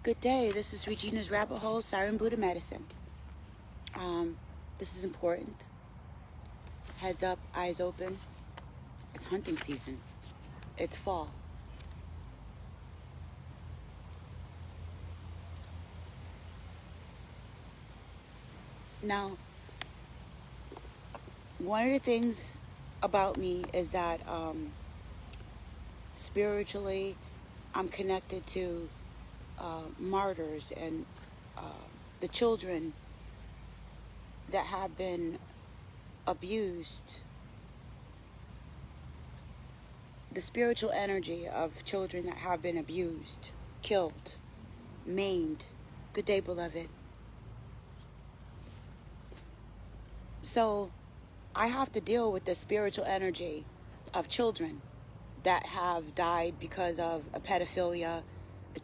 Good day. This is Regina's Rabbit Hole, Siren Buddha Medicine. This is important. Heads up, eyes open. It's hunting season. It's fall. Now, one of the things about me is that spiritually, I'm connected to martyrs and the children that have been abused. The spiritual energy of children that have been abused, killed, maimed. Good day, beloved. So I have to deal with the spiritual energy of children that have died because of a pedophilia,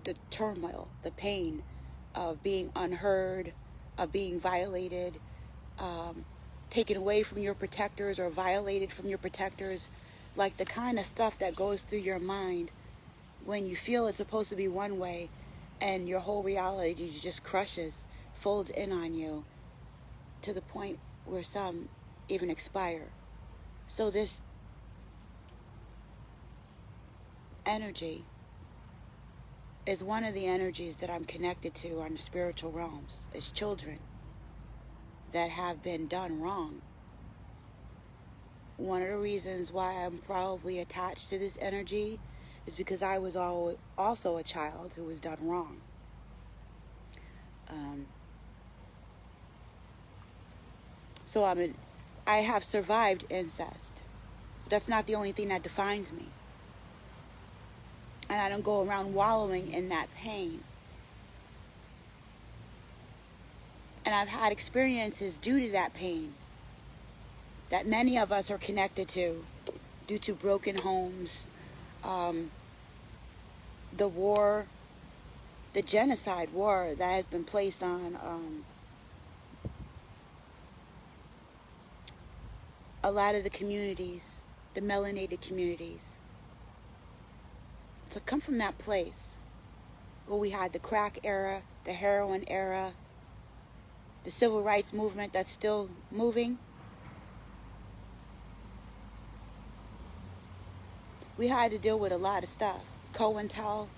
the turmoil, the pain of being unheard, of being violated, taken away from your protectors or violated from your protectors, like the kind of stuff that goes through your mind when you feel it's supposed to be one way and your whole reality just crushes, folds in on you to the point where some even expire. So this energy is one of the energies that I'm connected to on the spiritual realms. It's children that have been done wrong. One of the reasons why I'm probably attached to this energy is because I was also a child who was done wrong. So I have survived incest. That's not the only thing that defines me. And I don't go around wallowing in that pain. And I've had experiences due to that pain that many of us are connected to due to broken homes, the war, the genocide war that has been placed on a lot of the communities, the melanated communities. So come from that place where we had the crack era, the heroin era, the civil rights movement that's still moving. We had to deal with a lot of stuff. COINTEL,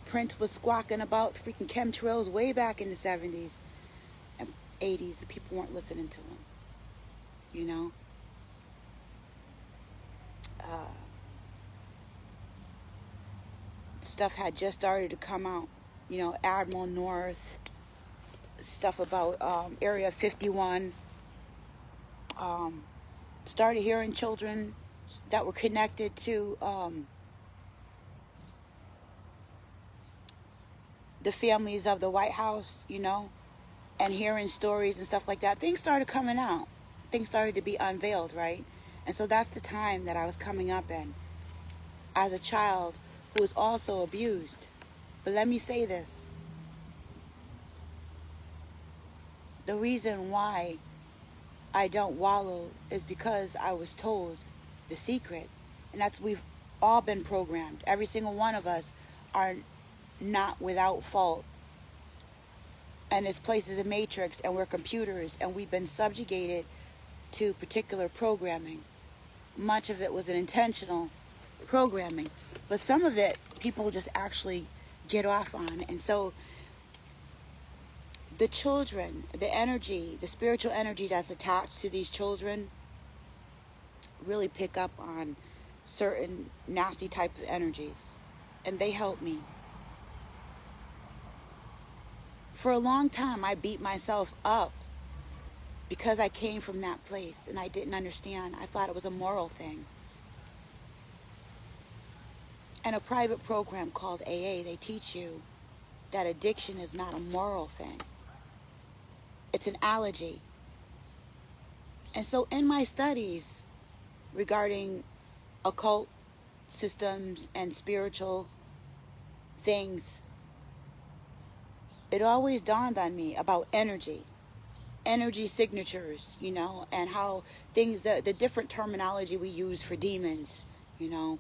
Prince was squawking about freaking chemtrails way back in the 70s and 80s. And people weren't listening to him, you know. Stuff had just started to come out, you know, Admiral North, stuff about Area 51. Started hearing children that were connected to the families of the White House, you know, and hearing stories and stuff like that. Things started coming out. Things started to be unveiled, right? And so that's the time that I was coming up in as a child who was also abused. But let me say this. The reason why I don't wallow is because I was told the secret. And that's, we've all been programmed. Every single one of us are not without fault. And this place is a matrix and we're computers and we've been subjugated to particular programming. Much of it was an intentional programming, but some of it people just actually get off on. And so the children, the energy, the spiritual energy that's attached to these children really pick up on certain nasty type of energies, and they help me. For a long time I beat myself up because I came from that place and I didn't understand. I thought it was a moral thing. And a private program called AA, they teach you that addiction is not a moral thing. It's an allergy. And so in my studies regarding occult systems and spiritual things, it always dawned on me about energy signatures, you know, and how things, the different terminology we use for demons, you know,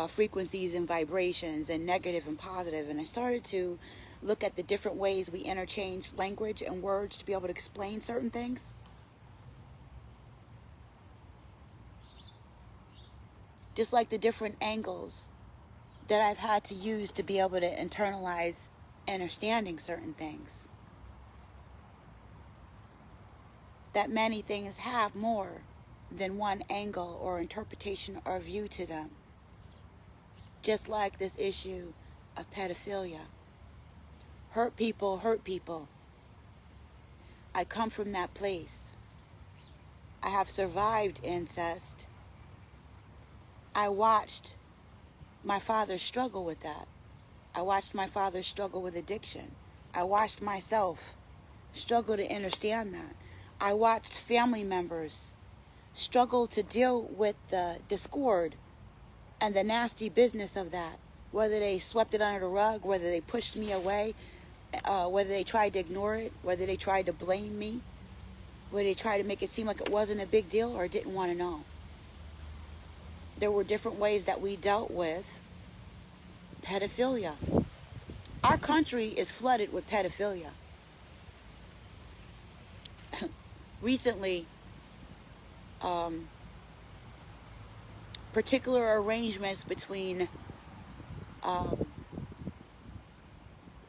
frequencies and vibrations and negative and positive. And I started to look at the different ways we interchange language and words to be able to explain certain things? Just like the different angles that I've had to use to be able to internalize understanding certain things. That many things have more than one angle or interpretation or view to them. Just like this issue of pedophilia. Hurt people hurt people. I come from that place. I have survived incest. I watched my father struggle with that. I watched my father struggle with addiction. I watched myself struggle to understand that. I watched family members struggle to deal with the discord and the nasty business of that. Whether they swept it under the rug, whether they pushed me away, whether they tried to ignore it, whether they tried to blame me, whether they tried to make it seem like it wasn't a big deal or didn't want to know. There were different ways that we dealt with pedophilia. Our country is flooded with pedophilia. Recently, particular arrangements between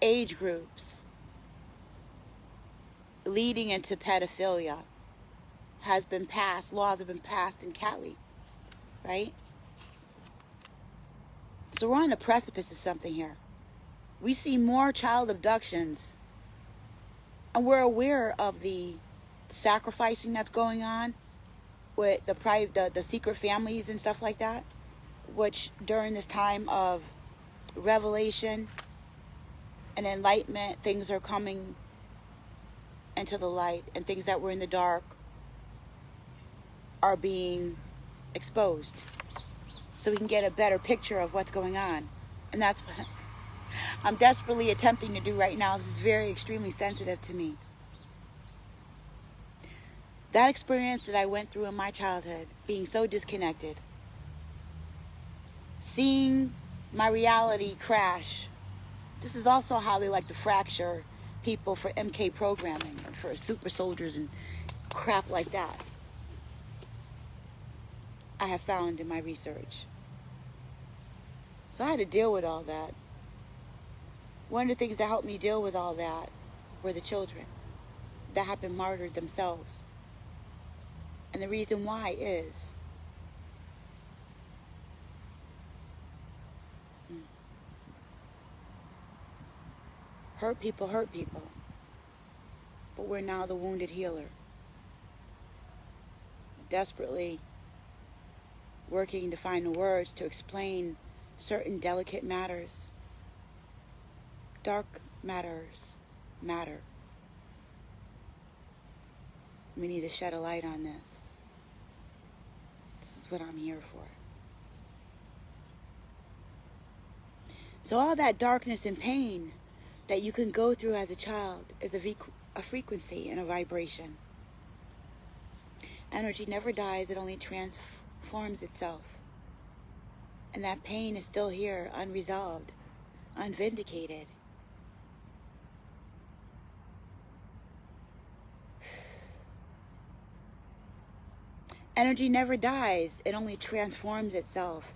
age groups leading into pedophilia has been passed. Laws have been passed in Cali, right? So we're on the precipice of something here. We see more child abductions, and we're aware of the sacrificing that's going on with the secret families and stuff like that, which during this time of revelation and enlightenment, things are coming into the light, and things that were in the dark are being exposed, so we can get a better picture of what's going on. And that's what I'm desperately attempting to do right now. This is very extremely sensitive to me. That experience that I went through in my childhood, being so disconnected, seeing my reality crash. This is also how they like to fracture people for MK programming, or for super soldiers and crap like that. I have found in my research. So I had to deal with all that. One of the things that helped me deal with all that were the children that have been martyred themselves. And the reason why is hurt people hurt people. But we're now the wounded healer. Desperately working to find the words to explain certain delicate matters. Dark matters matter. We need to shed a light on this. This is what I'm here for. So all that darkness and pain that you can go through as a child is a frequency and a vibration. Energy never dies, it only transforms itself. And that pain is still here, unresolved, unvindicated. Energy never dies, it only transforms itself.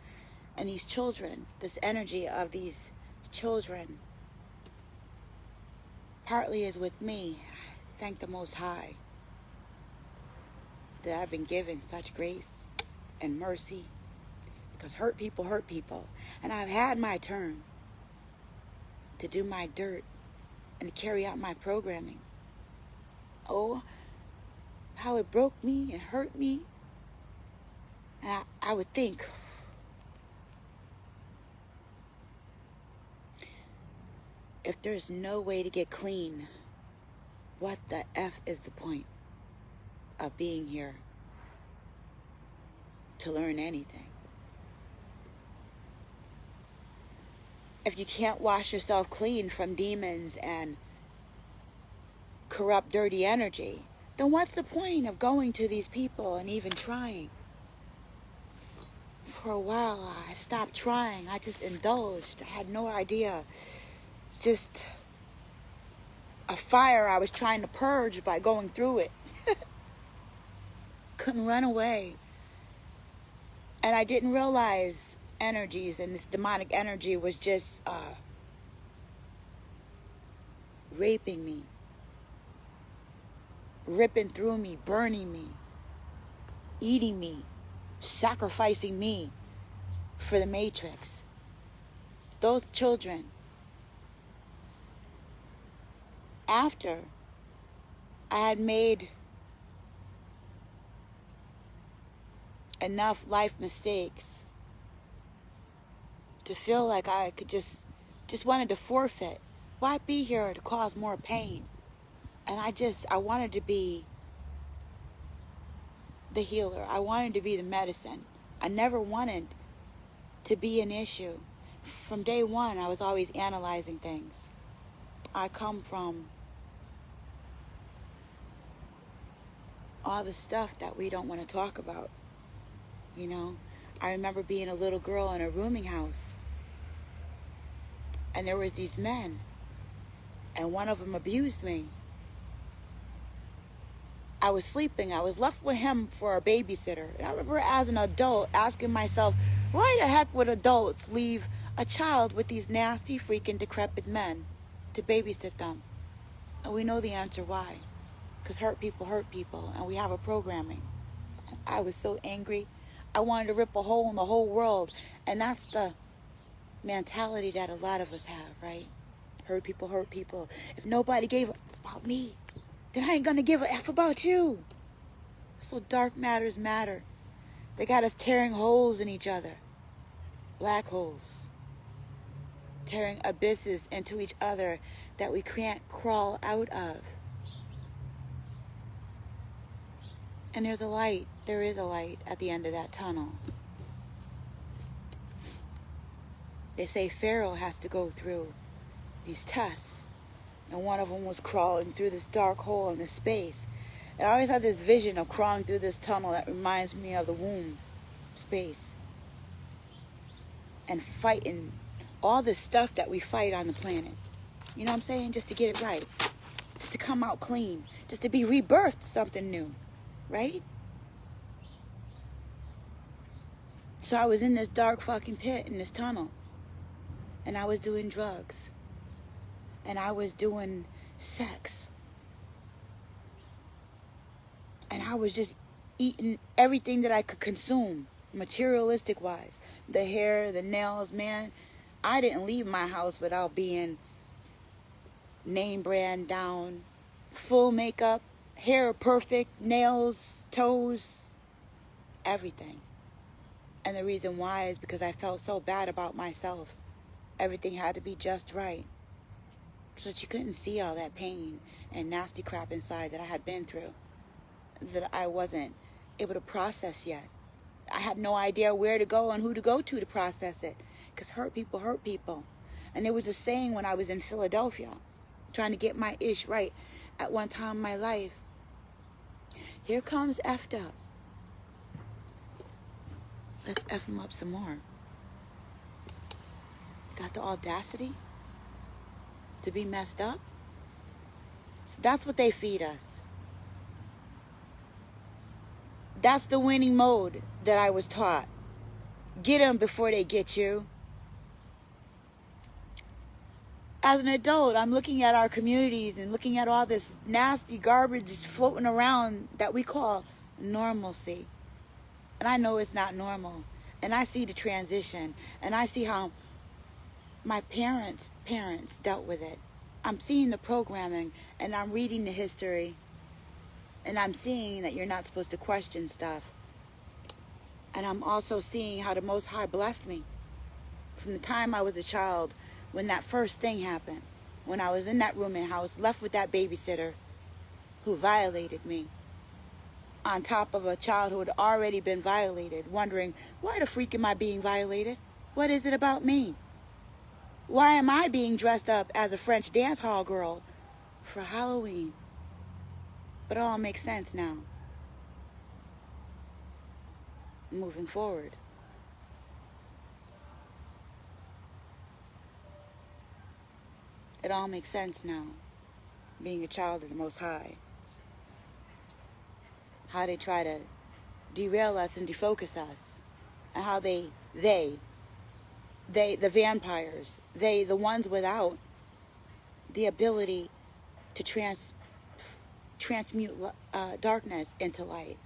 And these children, this energy of these children, partly is with me. Thank the Most High that I've been given such grace and mercy, because hurt people hurt people. And I've had my turn to do my dirt and to carry out my programming. Oh, how it broke me and hurt me. And I would think, if there's no way to get clean, what the F is the point of being here to learn anything? If you can't wash yourself clean from demons and corrupt, dirty energy, then what's the point of going to these people and even trying? For a while, I stopped trying. I just indulged. I had no idea. Just a fire I was trying to purge by going through it. Couldn't run away. And I didn't realize energies, and this demonic energy was just raping me, ripping through me, burning me, eating me, sacrificing me for the matrix. Those children, after I had made enough life mistakes to feel like I could just wanted to forfeit. Why be here to cause more pain? And I wanted to be the healer. I wanted to be the medicine. I never wanted to be an issue. From day one, I was always analyzing things. I come from all the stuff that we don't want to talk about. You know, I remember being a little girl in a rooming house, and there was these men, and one of them abused me. I was sleeping. I was left with him for a babysitter. And I remember as an adult asking myself, why the heck would adults leave a child with these nasty, freaking, decrepit men to babysit them? And we know the answer why. Because hurt people, and we have a programming. And I was so angry. I wanted to rip a hole in the whole world. And that's the mentality that a lot of us have, right? Hurt people. If nobody gave a f about me, then I ain't gonna give a F about you. So dark matters matter. They got us tearing holes in each other. Black holes. Tearing abysses into each other that we can't crawl out of. And there's a light. There is a light at the end of that tunnel. They say Pharaoh has to go through these tests. And one of them was crawling through this dark hole in this space. And I always had this vision of crawling through this tunnel that reminds me of the womb space. And fighting all this stuff that we fight on the planet. You know what I'm saying? Just to get it right. Just to come out clean. Just to be rebirthed something new. Right? So I was in this dark fucking pit, in this tunnel. And I was doing drugs. And I was doing sex. And I was just eating everything that I could consume, materialistic wise. The hair, the nails, man. I didn't leave my house without being name brand down, full makeup, hair perfect, nails, toes, everything. And the reason why is because I felt so bad about myself. Everything had to be just right. So that you couldn't see all that pain and nasty crap inside that I had been through. That I wasn't able to process yet. I had no idea where to go and who to go to process it. Because hurt people. And there was a saying when I was in Philadelphia, trying to get my ish right at one time in my life. Here comes effed up. Let's F him up some more. Got the audacity to be messed up? So that's what they feed us. That's the winning mode that I was taught. Get them before they get you. As an adult, I'm looking at our communities and looking at all this nasty garbage floating around that we call normalcy. And I know it's not normal. And I see the transition. And I see how my parents' dealt with it. I'm seeing the programming and I'm reading the history. And I'm seeing that you're not supposed to question stuff. And I'm also seeing how the Most High blessed me. From the time I was a child, when that first thing happened, when I was in that rooming house, left with that babysitter who violated me, on top of a child who had already been violated, wondering, why the freak am I being violated? What is it about me? Why am I being dressed up as a French dance hall girl for Halloween? But it all makes sense now. Moving forward. It all makes sense now. being a child of the Most High. How they try to derail us and defocus us. And how the vampires, the ones without the ability to transmute darkness into light.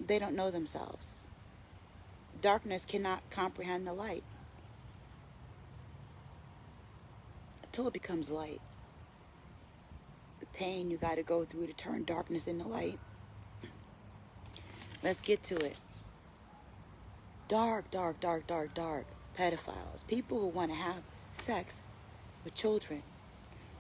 They don't know themselves. Darkness cannot comprehend the light until it becomes light. The pain you got to go through to turn darkness into light. Let's get to it. Dark, dark, dark, dark, dark. Pedophiles. People who want to have sex with children.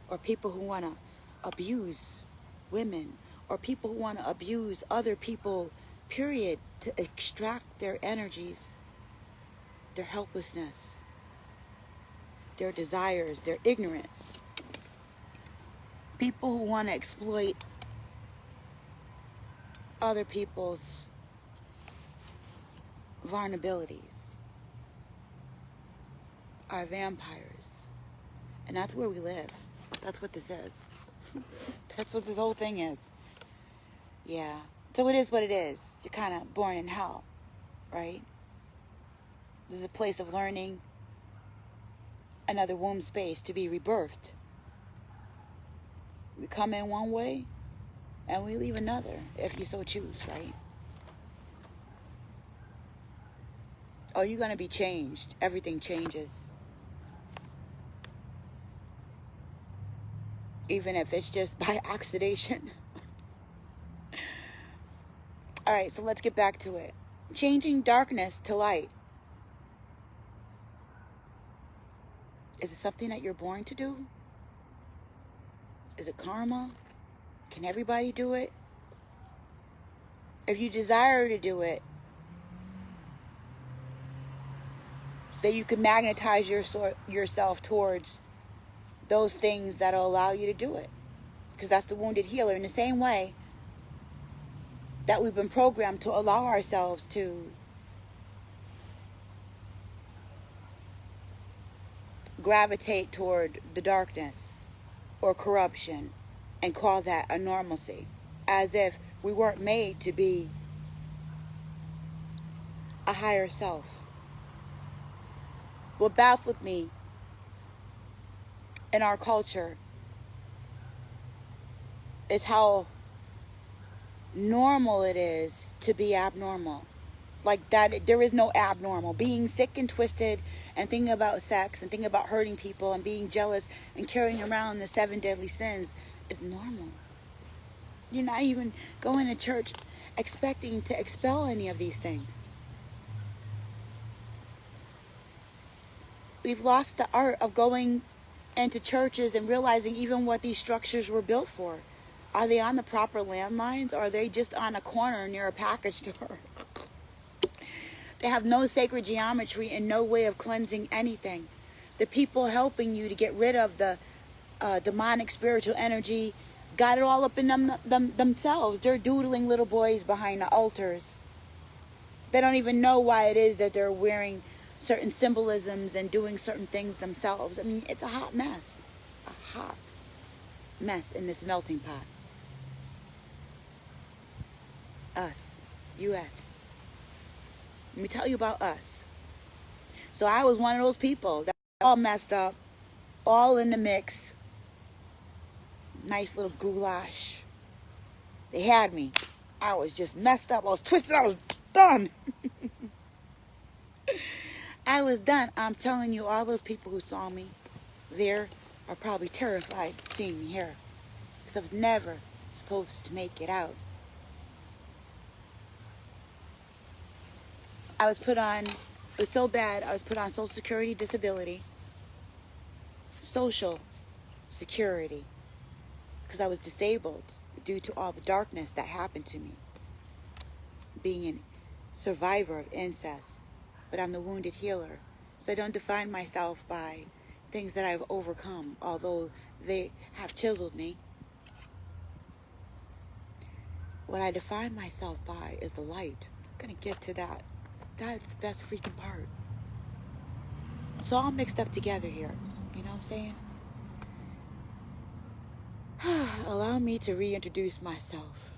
Or people who want to abuse women. Or people who want to abuse other people, period. To extract their energies. Their helplessness. Their desires. Their ignorance. People who want to exploit other people's vulnerabilities are vampires. And that's where we live. That's what this is. That's what this whole thing is. Yeah. So it is what it is. You're kind of born in hell, right? This is a place of learning, another womb space to be rebirthed. We come in one way and we leave another, if you so choose, right? Oh, you're going to be changed. Everything changes. Even if it's just by oxidation. All right, so let's get back to it. Changing darkness to light. Is it something that you're born to do? Is it karma? Can everybody do it? If you desire to do it, that you can magnetize yourself towards those things that'll allow you to do it. Because that's the wounded healer. In the same way that we've been programmed to allow ourselves to gravitate toward the darkness or corruption and call that a normalcy. As if we weren't made to be a higher self. What baffled me in our culture is how normal it is to be abnormal. Like that, there is no abnormal. Being sick and twisted and thinking about sex and thinking about hurting people and being jealous and carrying around the 7 deadly sins is normal. You're not even going to church expecting to expel any of these things. We've lost the art of going into churches and realizing even what these structures were built for. Are they on the proper landlines, or are they just on a corner near a package store? They have no sacred geometry and no way of cleansing anything. The people helping you to get rid of the demonic spiritual energy got it all up in themselves. They're doodling little boys behind the altars. They don't even know why it is that they're wearing certain symbolisms and doing certain things themselves. I mean, it's a hot mess. A hot mess in this melting pot. Us. U.S. Let me tell you about us. So I was one of those people that all messed up, all in the mix. Nice little goulash. They had me. I was just messed up. I was twisted. I was done. I was done. I'm telling you, all those people who saw me there are probably terrified seeing me here. Because I was never supposed to make it out. I was put on, it was so bad, I was put on Social Security disability. Social Security. Because I was disabled due to all the darkness that happened to me. Being a survivor of incest. But I'm the wounded healer. So I don't define myself by things that I've overcome, although they have chiseled me. What I define myself by is the light. I'm going to get to that. That's the best freaking part. It's all mixed up together here. You know what I'm saying? Allow me to reintroduce myself.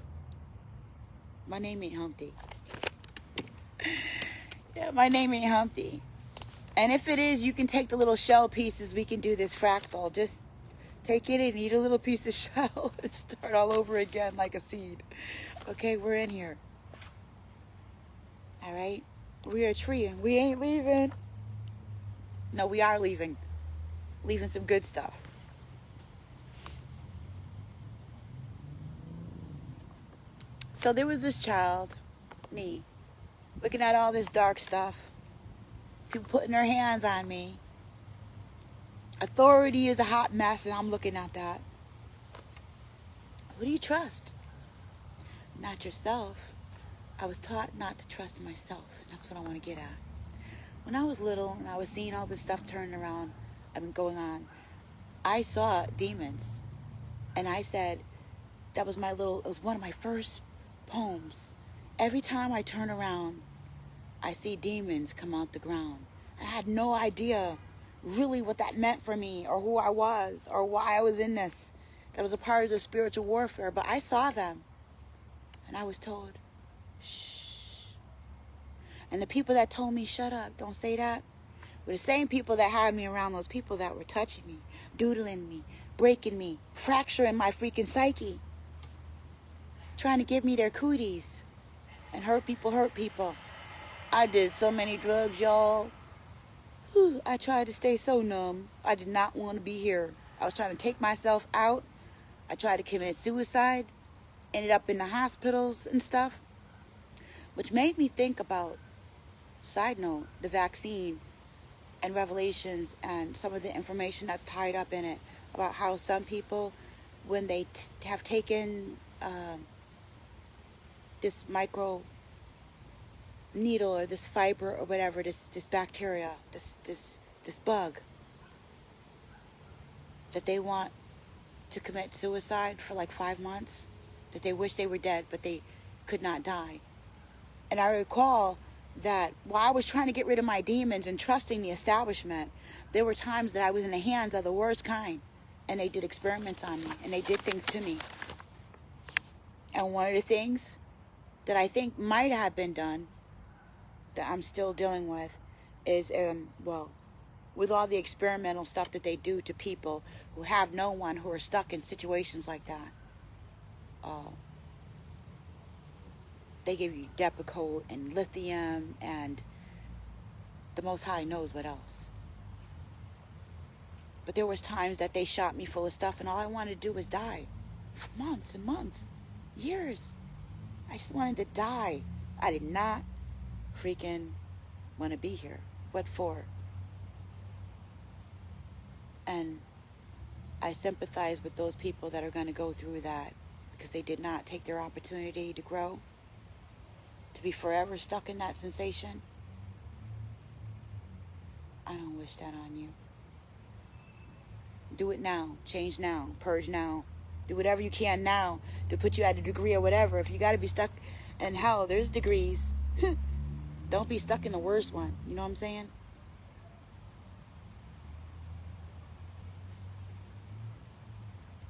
My name ain't Humpty. Yeah, my name ain't Humpty. And if it is, you can take the little shell pieces. We can do this fractal. Just take it and eat a little piece of shell and start all over again like a seed. Okay, we're in here. All right? We are a tree and we ain't leaving. No, we are leaving. Leaving some good stuff. So there was this child, me, looking at all this dark stuff. People putting their hands on me. Authority is a hot mess, and I'm looking at that. Who do you trust? Not yourself. I was taught not to trust myself. That's what I want to get at. When I was little and I was seeing all this stuff turning around and going on, I saw demons. And I said, it was one of my first poems. Every time I turn around, I see demons come out the ground. I had no idea really what that meant for me or who I was or why I was in this. That was a part of the spiritual warfare, but I saw them. And I was told, shh. And the people that told me, shut up, don't say that, were the same people that had me around those people that were touching me, doodling me, breaking me, fracturing my freaking psyche, trying to give me their cooties. And hurt people. I did so many drugs, y'all. Whew, I tried to stay so numb. I did not want to be here. I was trying to take myself out. I tried to commit suicide. Ended up in the hospitals and stuff. Which made me think about, side note, the vaccine and Revelations and some of the information that's tied up in it. About how some people, when they have taken this micro needle or this fiber or whatever, this bacteria, this bug, that they want to commit suicide for like 5 months, that they wish they were dead but they could not die. And I recall that while I was trying to get rid of my demons and trusting the establishment, there were times that I was in the hands of the worst kind, and they did experiments on me and they did things to me. And one of the things that I think might have been done that I'm still dealing with is, with all the experimental stuff that they do to people who have no one, who are stuck in situations like that. They give you Depakote and lithium and the Most High knows what else. But there was times that they shot me full of stuff and all I wanted to do was die. For months and months, years. I just wanted to die. I did not freaking want to be here. What for? And I sympathize with those people that are going to go through that because they did not take their opportunity to grow, to be forever stuck in that sensation. I don't wish that on you. Do it now. Change now. Purge now. Do whatever you can now to put you at a degree or whatever. If you got to be stuck in hell, there's degrees. Don't be stuck in the worst one. You know what I'm saying?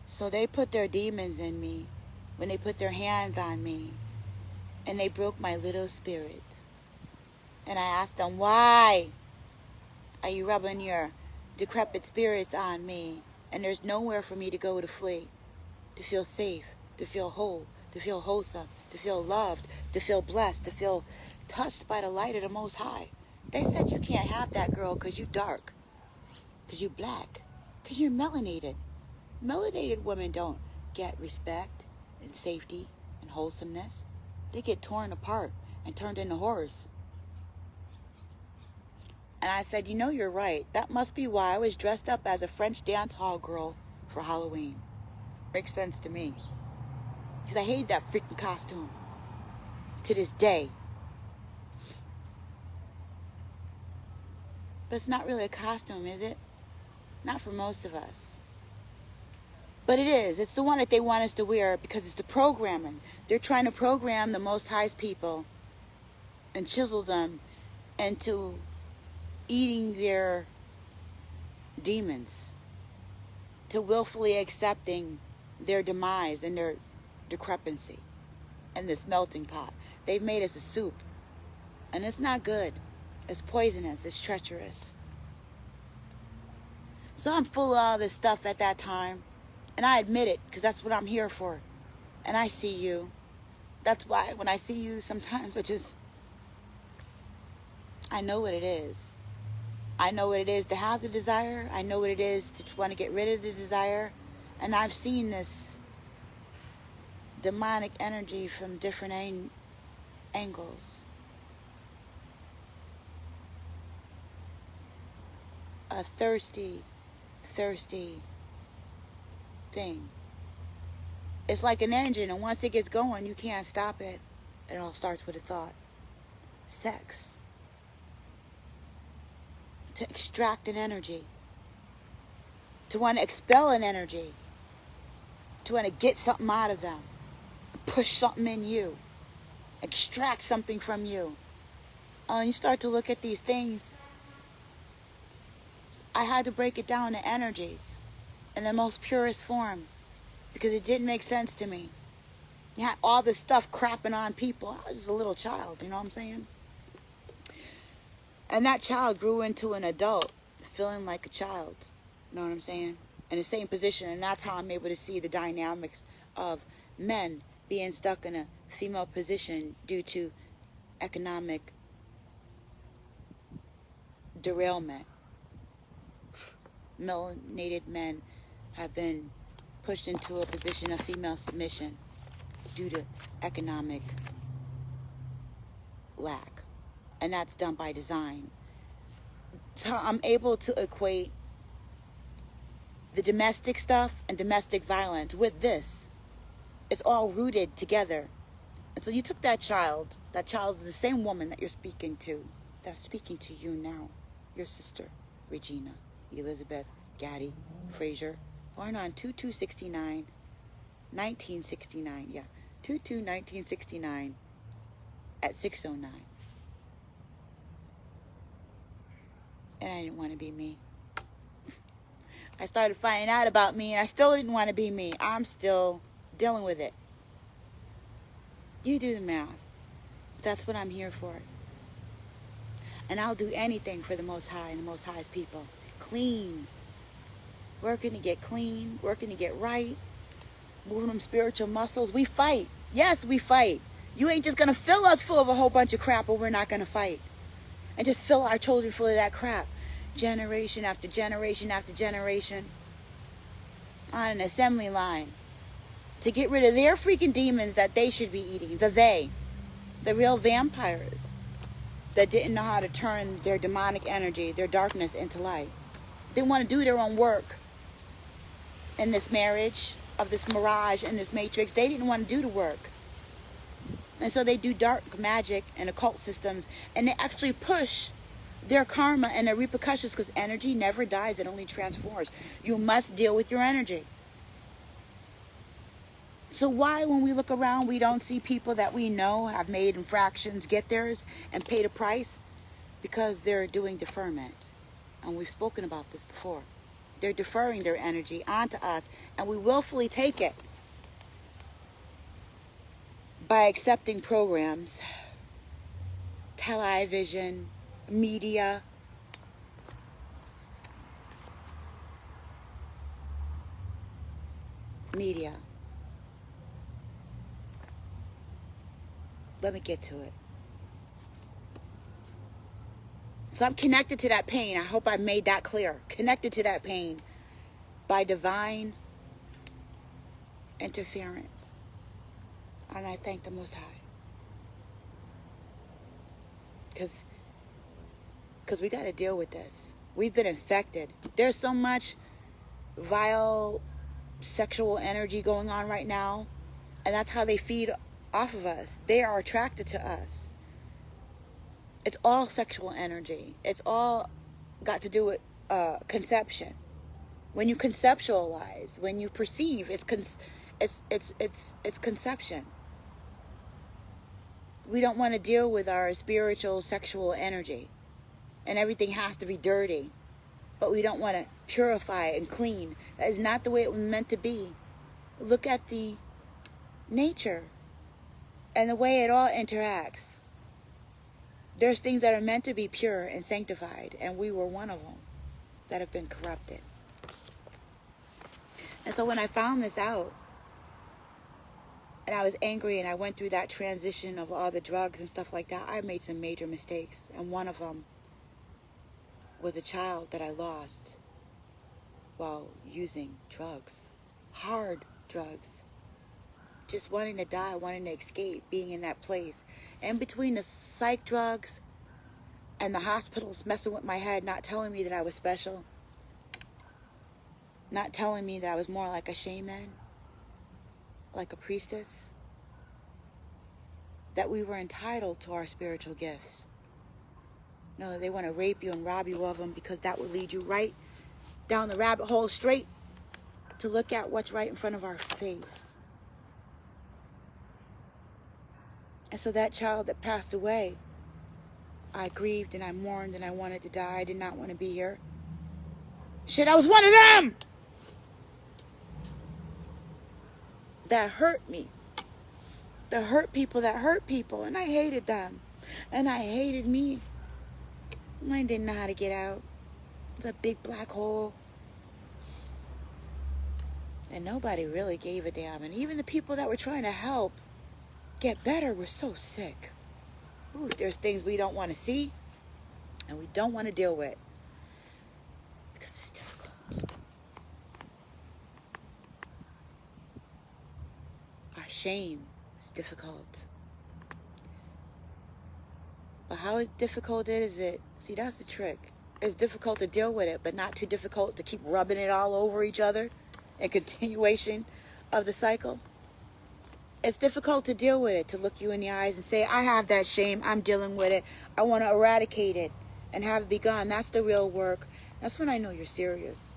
So they put their demons in me when they put their hands on me. And they broke my little spirit. And I asked them, why are you rubbing your decrepit spirits on me? And there's nowhere for me to go to flee, to feel safe, to feel whole, to feel wholesome, to feel loved, to feel blessed, to feel touched by the light of the Most High. They said you can't have that, girl, because you dark, because you black, because you're melanated. Melanated women don't get respect and safety and wholesomeness. They get torn apart and turned into horrors. And I said, you know, you're right. That must be why I was dressed up as a French dance hall girl for Halloween. Makes sense to me. Because I hated that freaking costume. To this day. But it's not really a costume, is it? Not for most of us. But it is. It's the one that they want us to wear because it's the programming. They're trying to program the Most High's people and chisel them into eating their demons, to willfully accepting their demise and their decrepancy in this melting pot. They've made us a soup, and it's not good. It's poisonous. It's treacherous. So I'm full of all this stuff at that time, and I admit it because that's what I'm here for. And I see you. That's why when I see you, sometimes I know what it is. I know what it is to have the desire. I know what it is to want to get rid of the desire. And I've seen this demonic energy from different angles. A thirsty thing. It's like an engine, and once it gets going, you can't stop it. It all starts with a thought. Sex. To extract an energy. To want to expel an energy. To want to get something out of them. Push something in you. Extract something from you. And you start to look at these things. I had to break it down to energies in the most purest form because it didn't make sense to me. You had all this stuff crapping on people. I was just a little child, you know what I'm saying? And that child grew into an adult feeling like a child, you know what I'm saying? In the same position, and that's how I'm able to see the dynamics of men being stuck in a female position due to economic derailment. Melanated men have been pushed into a position of female submission due to economic lack. And that's done by design. So I'm able to equate the domestic stuff and domestic violence with this. It's all rooted together. And so you took that child is the same woman that you're speaking to, that's speaking to you now, your sister, Regina Elizabeth Gaddy Frazier, born on 2269, 1969, yeah, 22-1969 at 6:09. And I didn't want to be me. I started finding out about me, and I still didn't want to be me. I'm still dealing with it. You do the math. That's what I'm here for. And I'll do anything for the Most High and the Most High's people. Clean. Working to get clean. Working to get right. Moving them spiritual muscles. We fight. Yes, we fight. You ain't just going to fill us full of a whole bunch of crap, or we're not going to fight. And just fill our children full of that crap. Generation after generation after generation. On an assembly line. To get rid of their freaking demons that they should be eating. The real vampires. That didn't know how to turn their demonic energy, their darkness, into light. They want to do their own work. In this marriage, of this mirage, in this matrix, they didn't want to do the work. And so they do dark magic and occult systems, and they actually push their karma and their repercussions, because energy never dies, it only transforms. You must deal with your energy. So why, when we look around, we don't see people that we know have made infractions get theirs and paid a price? Because they're doing deferment. And we've spoken about this before. They're deferring their energy onto us, and we willfully take it by accepting programs, television, media, Let me get to it. So I'm connected to that pain. I hope I made that clear. Connected to that pain by divine interference. And I thank the Most High. Because we got to deal with this. We've been infected. There's so much vile sexual energy going on right now. And that's how they feed off of us. They are attracted to us. It's all sexual energy. It's all got to do with conception. When you conceptualize, when you perceive, it's conception. We don't want to deal with our spiritual, sexual energy, and everything has to be dirty. But we don't want to purify and clean. That is not the way it was meant to be. look at the nature and the way it all interacts. There's things that are meant to be pure and sanctified, and we were one of them that have been corrupted. And so when I found this out, and I was angry, and I went through that transition of all the drugs and stuff like that, I made some major mistakes. And one of them was a child that I lost while using drugs. Hard drugs. Just wanting to die, wanting to escape, being in that place. And between the psych drugs and the hospitals messing with my head, not telling me that I was special, not telling me that I was more like a shaman, like a priestess, that we were entitled to our spiritual gifts. No, they want to rape you and rob you of them, because that would lead you right down the rabbit hole, straight to look at what's right in front of our face. And so that child that passed away, I grieved and I mourned and I wanted to die. I did not want to be here. Shit, I was one of them! That hurt me. That hurt people, and I hated them. And I hated me. And I didn't know how to get out. It was a big black hole. And nobody really gave a damn. And even the people that were trying to help get better were so sick. Ooh, there's things we don't want to see and we don't want to deal with, because it's difficult. Our shame is difficult. But how difficult is it? See, that's the trick. It's difficult to deal with it, but not too difficult to keep rubbing it all over each other in continuation of the cycle. It's difficult to deal with it, to look you in the eyes and say, I have that shame, I'm dealing with it, I want to eradicate it and have it be gone. That's the real work. That's when I know you're serious,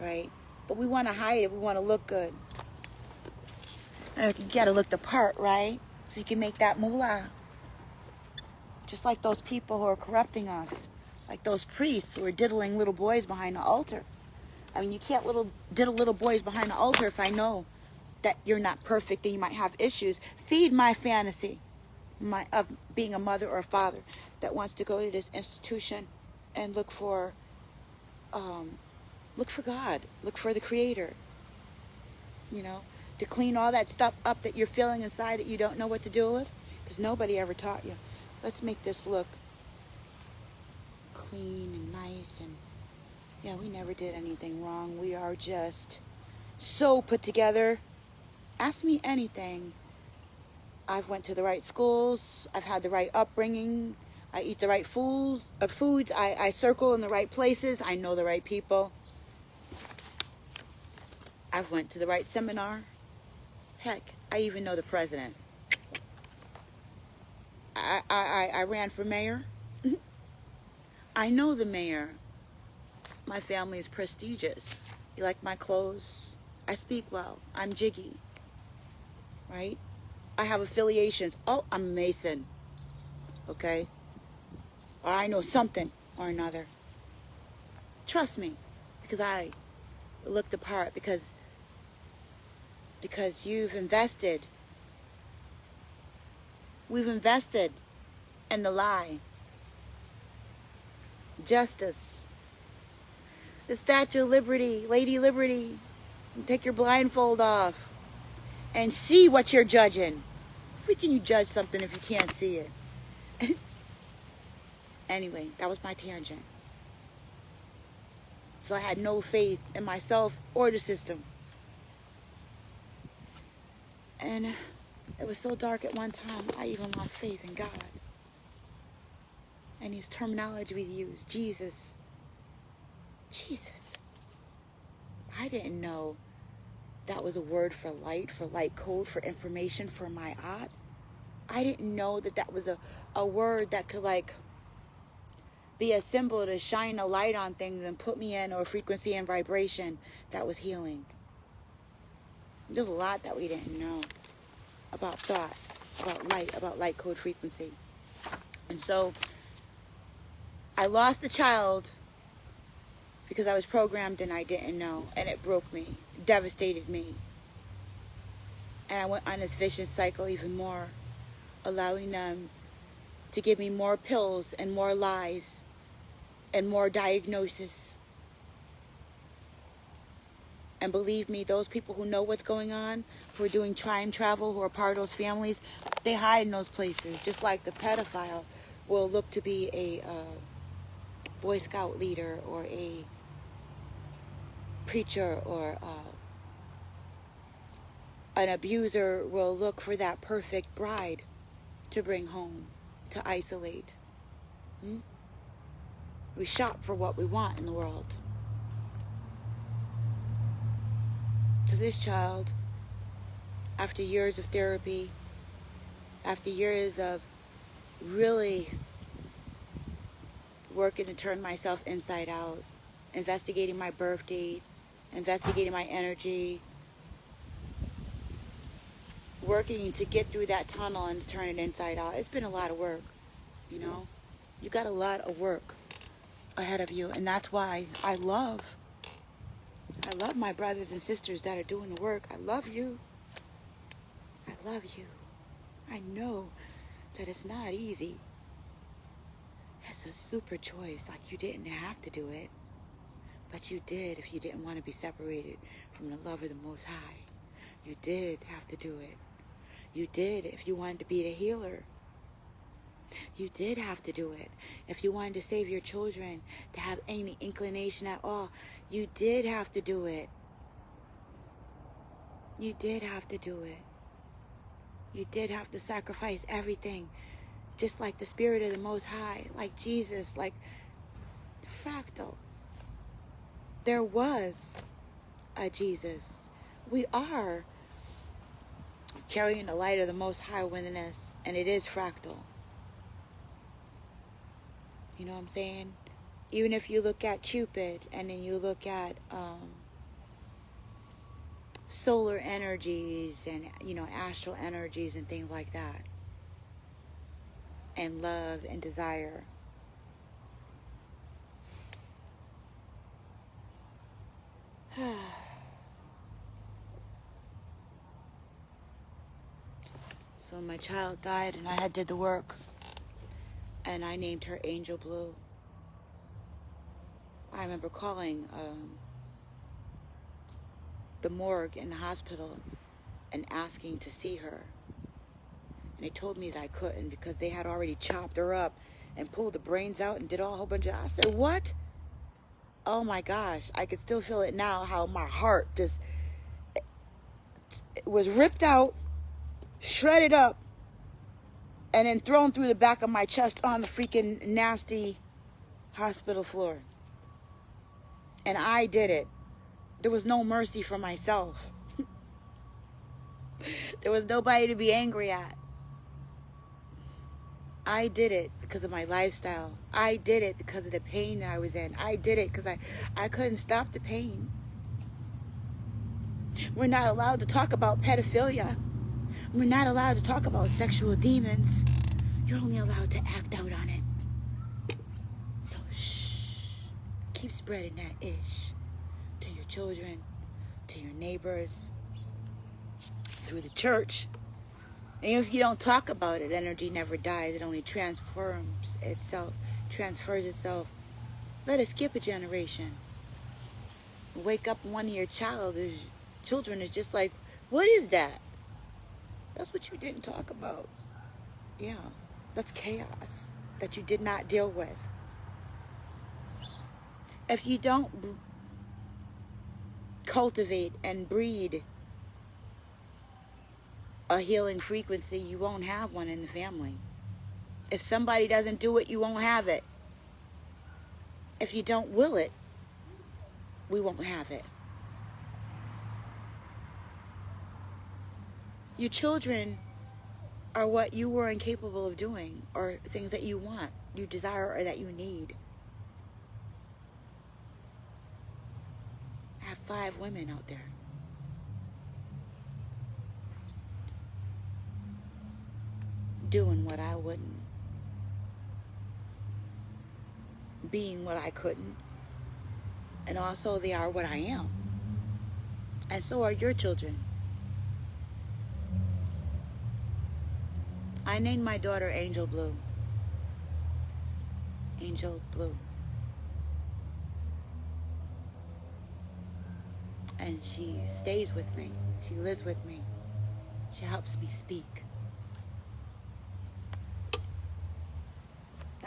right? But we want to hide it, we want to look good. And you got to look the part, right? So you can make that moolah. Just like those people who are corrupting us, like those priests who are diddling little boys behind the altar. I mean, you can't diddle little boys behind the altar if I know that you're not perfect and you might have issues. Feed my fantasy of being a mother or a father that wants to go to this institution and look for God, look for the Creator, you know, to clean all that stuff up that you're feeling inside that you don't know what to do with, because nobody ever taught you. Let's make this look clean and nice, and yeah, we never did anything wrong. We are just so put together. Ask me anything. I've went to the right schools. I've had the right upbringing. I eat the right foods. I circle in the right places. I know the right people. I've went to the right seminar. Heck, I even know the president. I ran for mayor. I know the mayor. My family is prestigious. You like my clothes? I speak well. I'm jiggy. Right? I have affiliations. Oh, I'm a Mason. Okay? Or I know something or another. Trust me. Because I look the part. Because you've invested. We've invested in the lie. Justice. The Statue of Liberty. Lady Liberty. Take your blindfold off. And see what you're judging. How can you judge something if you can't see it? Anyway, that was my tangent. So I had no faith in myself or the system. And it was so dark at one time, I even lost faith in God. And his terminology we use, Jesus. Jesus. I didn't know that was a word for light code, for information, for my art. I didn't know that was a word that could be a symbol to shine a light on things and put me in a frequency and vibration that was healing. There's a lot that we didn't know about thought, about light code frequency. And so I lost the child because I was programmed and I didn't know, and it broke me, devastated me. And I went on this vicious cycle even more, allowing them to give me more pills and more lies and more diagnosis. And believe me, those people who know what's going on, who are doing time travel, who are part of those families, they hide in those places. Just like the pedophile will look to be a Boy Scout leader or a preacher, or an abuser will look for that perfect bride to bring home, to isolate. We shop for what we want in the world. To this child, after years of therapy, after years of really working to turn myself inside out, investigating my birth date, investigating my energy, working to get through that tunnel and to turn it inside out. It's been a lot of work, you know. You got a lot of work ahead of you, and that's why I love my brothers and sisters that are doing the work. I love you. I love you. I know that it's not easy. It's a super choice. Like, you didn't have to do it, but you did if you didn't want to be separated from the love of the Most High. You did have to do it. You did if you wanted to be the healer. You did have to do it. If you wanted to save your children, to have any inclination at all, you did have to do it. You did have to do it. You did have to sacrifice everything. Just like the Spirit of the Most High, like Jesus, like the fractal. There was a Jesus. We are carrying the light of the Most High within us, and it is fractal. You know what I'm saying? Even if you look at Cupid, and then you look at solar energies and, astral energies and things like that, and love and desire. So my child died, and I did the work, and I named her Angel Blue. I remember calling the morgue in the hospital and asking to see her. And they told me that I couldn't because they had already chopped her up and pulled the brains out and did a whole bunch of... I said, what? Oh my gosh. I could still feel it now, how my heart just... It was ripped out, shredded up, and then thrown through the back of my chest on the freaking nasty hospital floor. And I did it. There was no mercy for myself. There was nobody to be angry at. I did it because of my lifestyle. I did it because of the pain that I was in. I did it because I couldn't stop the pain. We're not allowed to talk about pedophilia. We're not allowed to talk about sexual demons. You're only allowed to act out on it. So shh. Keep spreading that ish to your children, to your neighbors, through the church. And if you don't talk about it, energy never dies. It only transfers itself. Let it skip a generation. Wake up, one of your children is just like, what is that? That's what you didn't talk about. Yeah, that's chaos that you did not deal with. If you don't cultivate and breed a healing frequency, you won't have one in the family. If somebody doesn't do it, you won't have it. If you don't will it, we won't have it. Your children are what you were incapable of doing, or things that you want, you desire, or that you need. I have 5 women out there. Doing what I wouldn't. Being what I couldn't. And also they are what I am. And so are your children. I named my daughter Angel Blue. Angel Blue. And she stays with me. She lives with me. She helps me speak.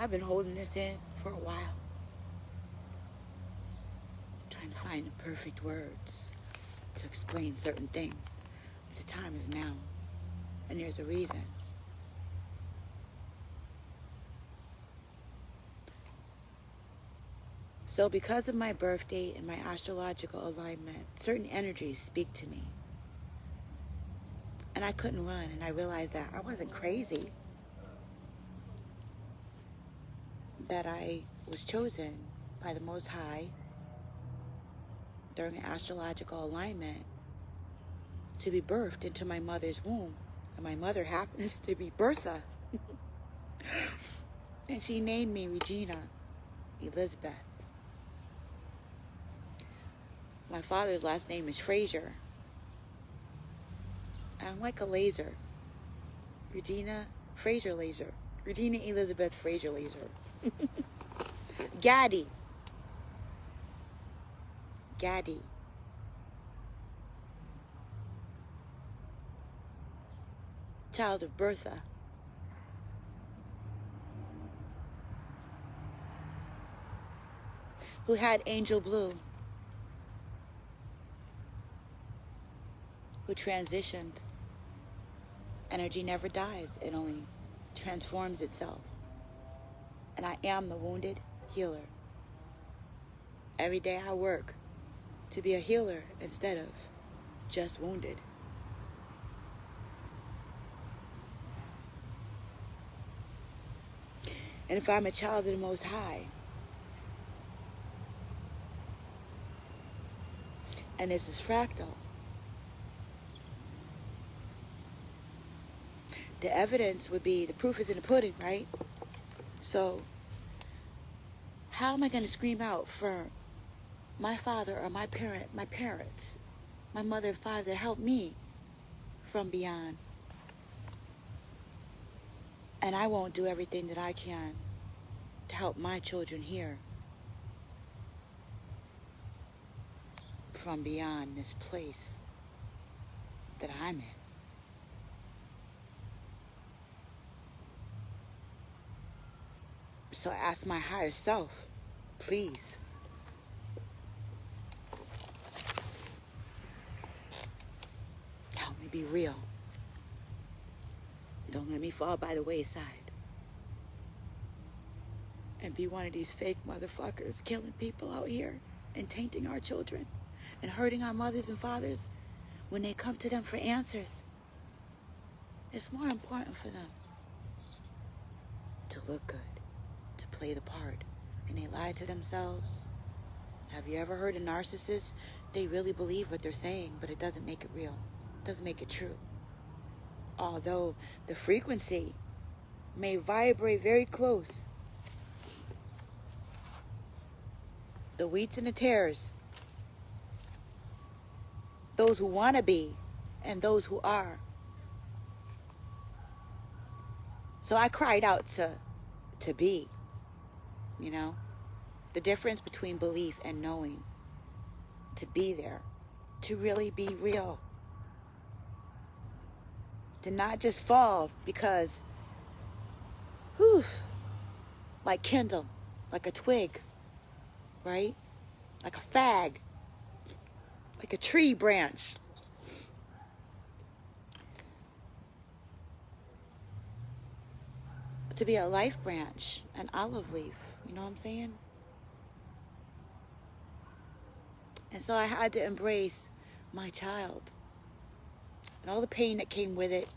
I've been holding this in for a while. Trying to find the perfect words to explain certain things. The time is now. And there's a reason. So because of my birth date and my astrological alignment, certain energies speak to me. And I couldn't run, and I realized that I wasn't crazy. That I was chosen by the Most High during an astrological alignment to be birthed into my mother's womb. And my mother happens to be Bertha. And she named me Regina Elizabeth. My father's last name is Frazier. I'm like a laser. Regina Frazier Laser. Regina Elizabeth Frazier Laser. Gaddy. Gaddy. Child of Bertha. Who had Angel Blue. Who transitioned. Energy never dies. It only transforms itself. And I am the wounded healer. Every day I work to be a healer instead of just wounded. And if I'm a child of the Most High, and this is fractal, the evidence would be, the proof is in the pudding, right? So, how am I going to scream out for my father or my parents, my mother and father, to help me from beyond? And I won't do everything that I can to help my children here from beyond this place that I'm in. So I ask my higher self, please, help me be real. Don't let me fall by the wayside and be one of these fake motherfuckers killing people out here and tainting our children and hurting our mothers and fathers when they come to them for answers. It's more important for them to look good, to play the part, and they lie to themselves. Have you ever heard a narcissist? They really believe what they're saying, but it doesn't make it real. It doesn't make it true. Although the frequency may vibrate very close. The wheats and the tares. Those who want to be and those who are. So I cried out to be, you know, the difference between belief and knowing, to be there, to really be real, to not just fall because, like kindle, like a twig, right? Like a fag, like a tree branch. To be a life branch, an olive leaf, you know what I'm saying? And so I had to embrace my child and all the pain that came with it.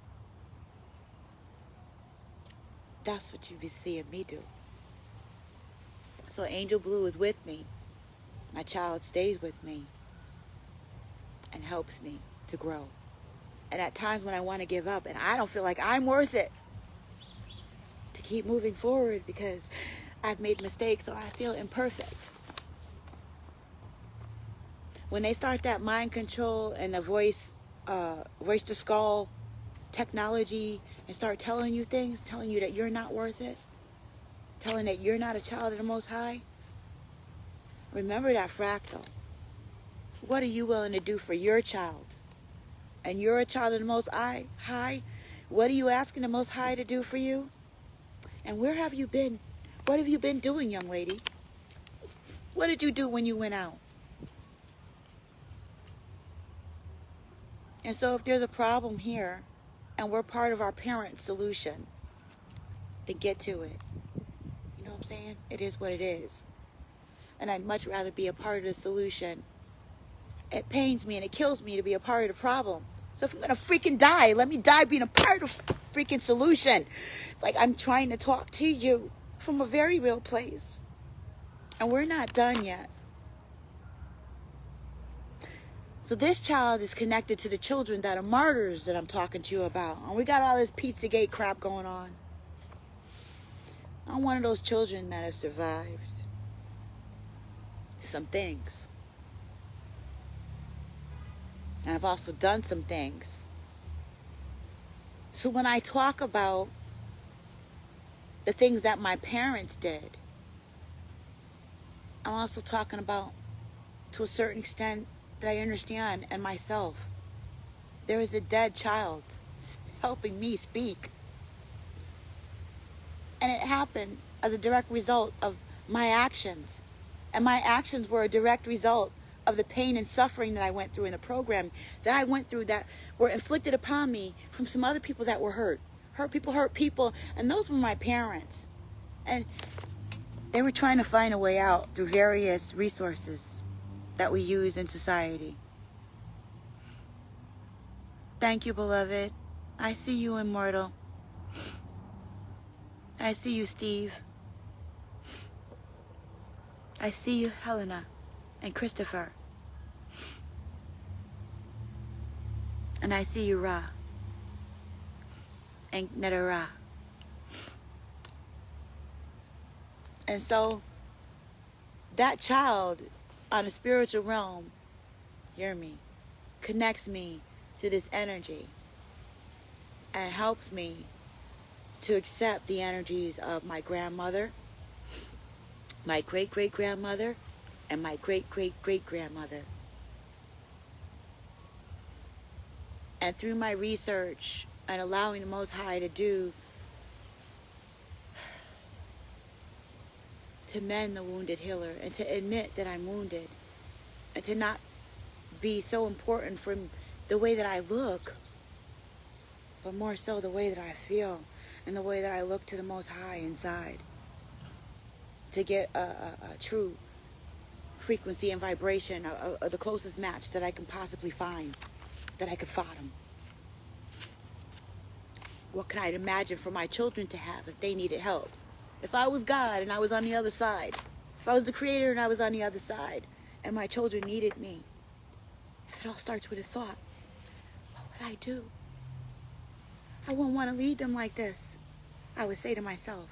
That's what you be seeing me do. So Angel Blue is with me. My child stays with me and helps me to grow. And at times when I want to give up and I don't feel like I'm worth it to keep moving forward because I've made mistakes or I feel imperfect. When they start that mind control and the voice to skull technology and start telling you things, telling you that you're not worth it, telling that you're not a child of the Most High, remember that fractal. What are you willing to do for your child? And you're a child of the Most High. What are you asking the Most High to do for you? And where have you been? What have you been doing, young lady? What did you do when you went out? And so if there's a problem here, and we're part of our parents' solution, then get to it. You know what I'm saying? It is what it is. And I'd much rather be a part of the solution. It pains me and it kills me to be a part of the problem. So if I'm going to freaking die, let me die being a part of the freaking solution. It's like I'm trying to talk to you from a very real place. And we're not done yet. So this child is connected to the children that are martyrs that I'm talking to you about. And we got all this Pizzagate crap going on. I'm one of those children that have survived some things. And I've also done some things. So when I talk about the things that my parents did, I'm also talking about, to a certain extent, that I understand, and myself. There is a dead child helping me speak. And it happened as a direct result of my actions. And my actions were a direct result of the pain and suffering that I went through in the program, that I went through, that were inflicted upon me from some other people that were hurt. Hurt people, and those were my parents. And they were trying to find a way out through various resources that we use in society. Thank you, beloved. I see you, immortal. I see you, Steve. I see you, Helena and Christopher. And I see you, Ra and Netara. And so that child on a spiritual realm, hear me, connects me to this energy and helps me to accept the energies of my grandmother, my great-great-grandmother, and my great-great-great-grandmother. And through my research and allowing the Most High to mend the wounded healer, and to admit that I'm wounded, and to not be so important from the way that I look, but more so the way that I feel and the way that I look to the Most High inside, to get a true frequency and vibration of the closest match that I can possibly find, that I could fathom. What could I imagine for my children to have if they needed help? If I was God and I was on the other side, if I was the creator and I was on the other side, and my children needed me, if it all starts with a thought, what would I do? I wouldn't want to lead them like this. I would say to myself,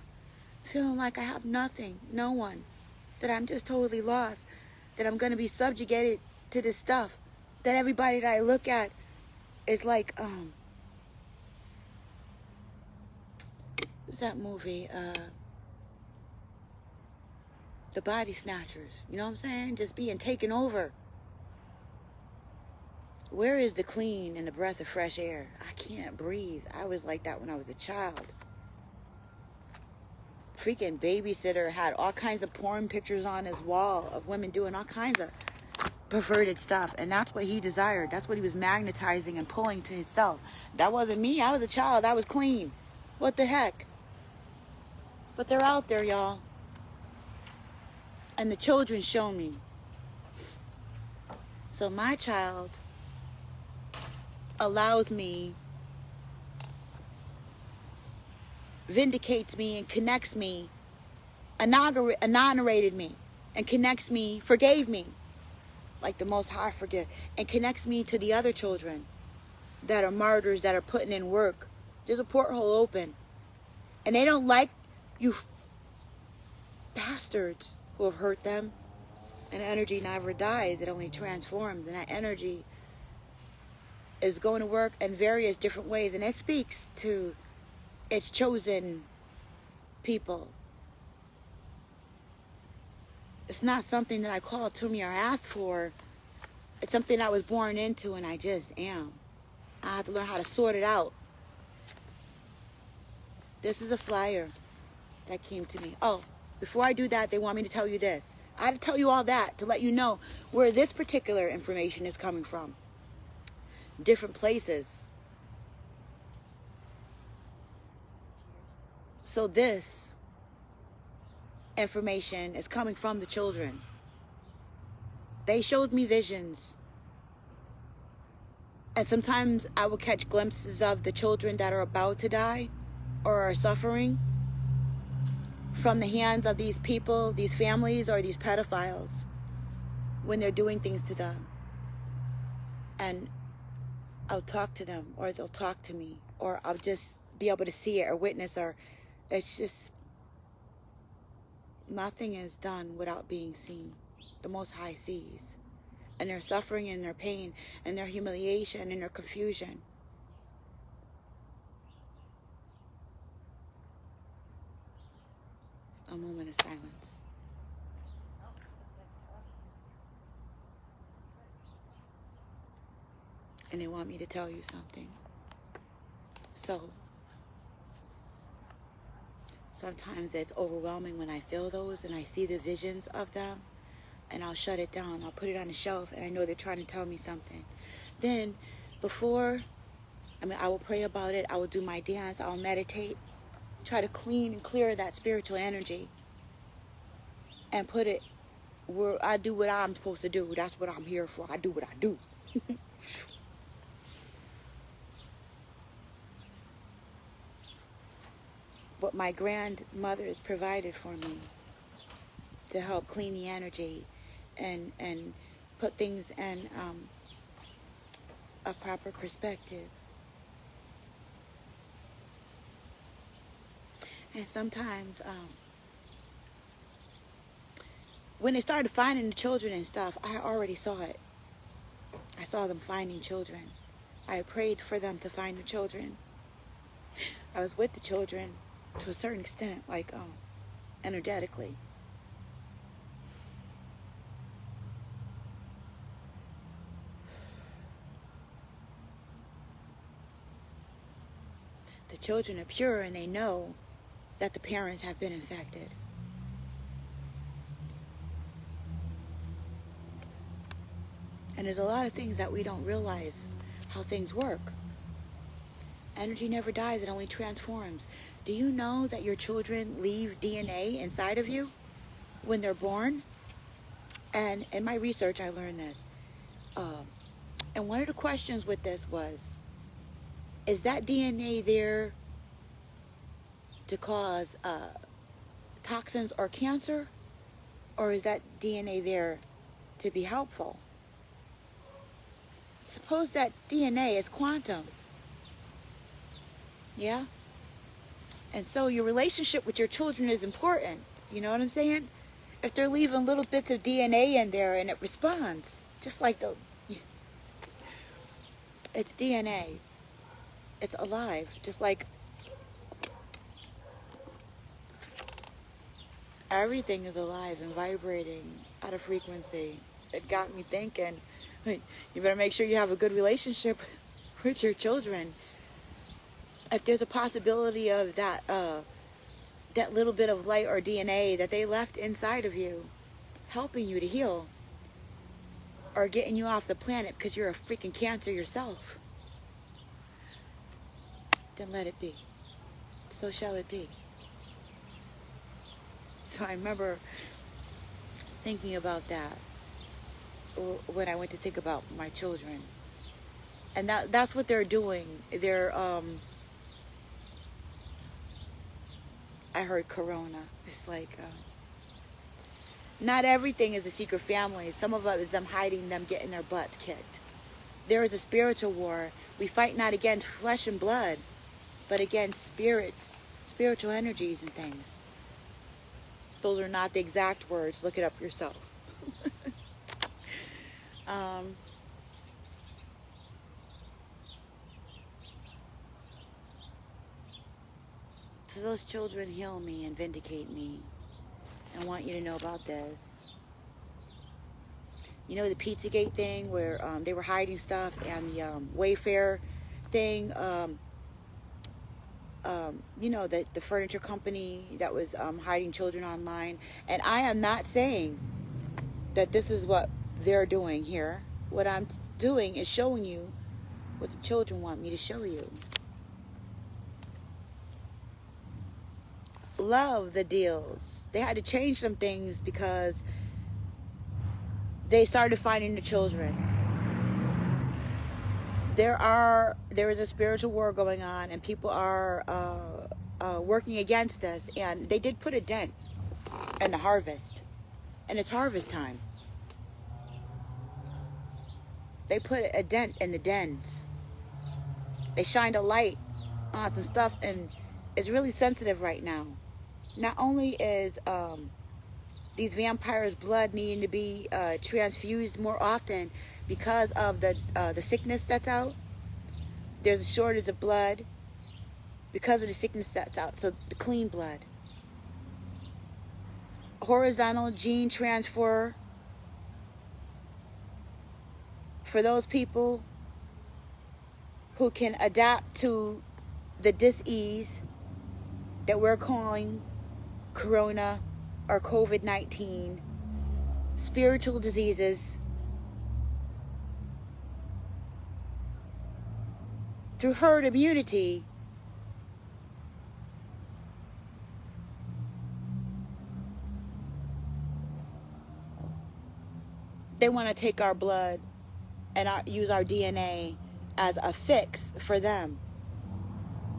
feeling like I have nothing, no one, that I'm just totally lost, that I'm going to be subjugated to this stuff, that everybody that I look at is like, what's that movie? The Body Snatchers. You know what I'm saying? Just being taken over. Where is the clean and the breath of fresh air? I can't breathe. I was like that when I was a child. Freaking babysitter had all kinds of porn pictures on his wall of women doing all kinds of perverted stuff. And that's what he desired. That's what he was magnetizing and pulling to himself. That wasn't me. I was a child. I was clean. What the heck? But they're out there, y'all. And the children show me. So my child allows me, vindicates me and connects me, inaugurated me and connects me, forgave me, like the Most High forgive, and connects me to the other children that are martyrs, that are putting in work. There's a porthole open. And they don't like you bastards who have hurt them. And energy never dies. It only transforms. And that energy is going to work in various different ways, and it speaks to its chosen people. It's not something that I called to me or asked for. It's something I was born into, and I just am. I have to learn how to sort it out. This is a flyer that came to me. Oh, before I do that, they want me to tell you this. I had to tell you all that to let you know where this particular information is coming from. Different places. So this information is coming from the children. They showed me visions. And sometimes I will catch glimpses of the children that are about to die or are suffering from the hands of these people, these families, or these pedophiles when they're doing things to them. And I'll talk to them, or they'll talk to me, or I'll just be able to see it or witness, or it's just, nothing is done without being seen. The Most High sees. And their suffering and their pain and their humiliation and their confusion. A moment of silence. And they want me to tell you something. So, sometimes it's overwhelming when I feel those and I see the visions of them. And I'll shut it down. I'll put it on a shelf, and I know they're trying to tell me something. Then, I will pray about it. I will do my dance. I'll meditate. Try to clean and clear that spiritual energy. And put it where I do what I'm supposed to do. That's what I'm here for. I do what I do. What my grandmother has provided for me to help clean the energy and put things in a proper perspective. And sometimes when they started finding the children and stuff, I already saw it. I saw them finding children. I prayed for them to find the children. I was with the children to a certain extent, like energetically. The children are pure, and they know that the parents have been infected. And there's a lot of things that we don't realize how things work. Energy never dies, it only transforms. Do you know that your children leave DNA inside of you when they're born? And in my research, I learned this. And one of the questions with this was, is that DNA there to cause toxins or cancer? Or is that DNA there to be helpful? Suppose that DNA is quantum. Yeah? And so your relationship with your children is important. You know what I'm saying? If they're leaving little bits of DNA in there and it responds, just like it's DNA. It's alive, just like everything is alive and vibrating at a frequency. It got me thinking, you better make sure you have a good relationship with your children. If there's a possibility of that little bit of light or DNA that they left inside of you, helping you to heal, or getting you off the planet because you're a freaking cancer yourself, then let it be. So shall it be. So I remember thinking about that when I went to think about my children. And that's what they're doing. They're, I heard corona. It's like, not everything is a secret family. Some of it is them hiding, them getting their butts kicked. There is a spiritual war. We fight not against flesh and blood, but against spirits, spiritual energies and things. Those are not the exact words. Look it up yourself. So those children heal me and vindicate me. I want you to know about this. You know the Pizzagate thing where they were hiding stuff, and the Wayfair thing, you know, the furniture company that was hiding children online. And I am not saying that this is what they're doing here. What I'm doing is showing you what the children want me to show you. Love the deals. They had to change some things because they started finding the children. There is a spiritual war going on, and people are working against this. And they did put a dent in the harvest, and it's harvest time. They put a dent in the dens. They shined a light on some stuff, and it's really sensitive right now. Not only is these vampires' blood needing to be transfused more often because of the sickness that's out. There's a shortage of blood because of the sickness that's out. So the clean blood. Horizontal gene transfer for those people who can adapt to the dis-ease that we're calling Corona or COVID-19, spiritual diseases, through herd immunity. They want to take our blood and use our DNA as a fix for them,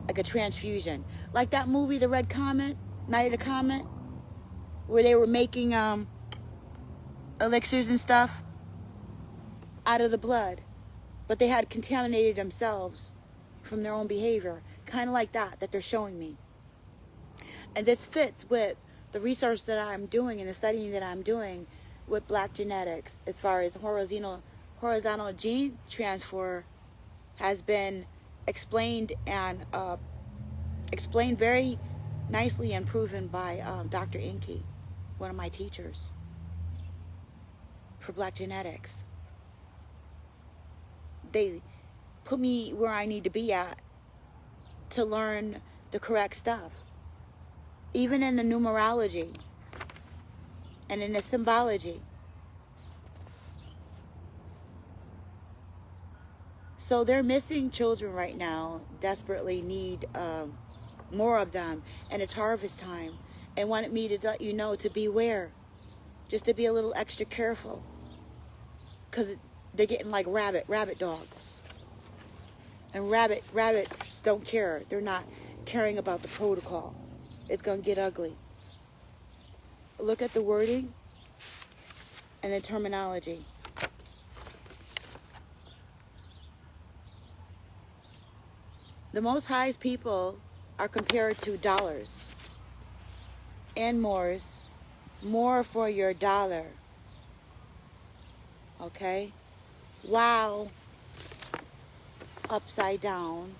like a transfusion, like that movie, The Red Comet, Night of the Comet, where they were making elixirs and stuff out of the blood, but they had contaminated themselves from their own behavior, kind of like that they're showing me. And this fits with the research that I'm doing and the studying that I'm doing with black genetics, as far as horizontal gene transfer has been explained, and explained very nicely and proven by Dr. Inky, one of my teachers for black genetics. They put me where I need to be at to learn the correct stuff, even in the numerology and in the symbology. So they're missing children right now, desperately need more of them, and it's harvest time, and wanted me to let you know to beware, just to be a little extra careful, because they're getting like rabbit dogs, and rabbits don't care. They're not caring about the protocol. It's gonna get ugly. Look at the wording and the terminology. The Most High's people are compared to dollars and mores, more for your dollar. Okay? Wow. Upside down.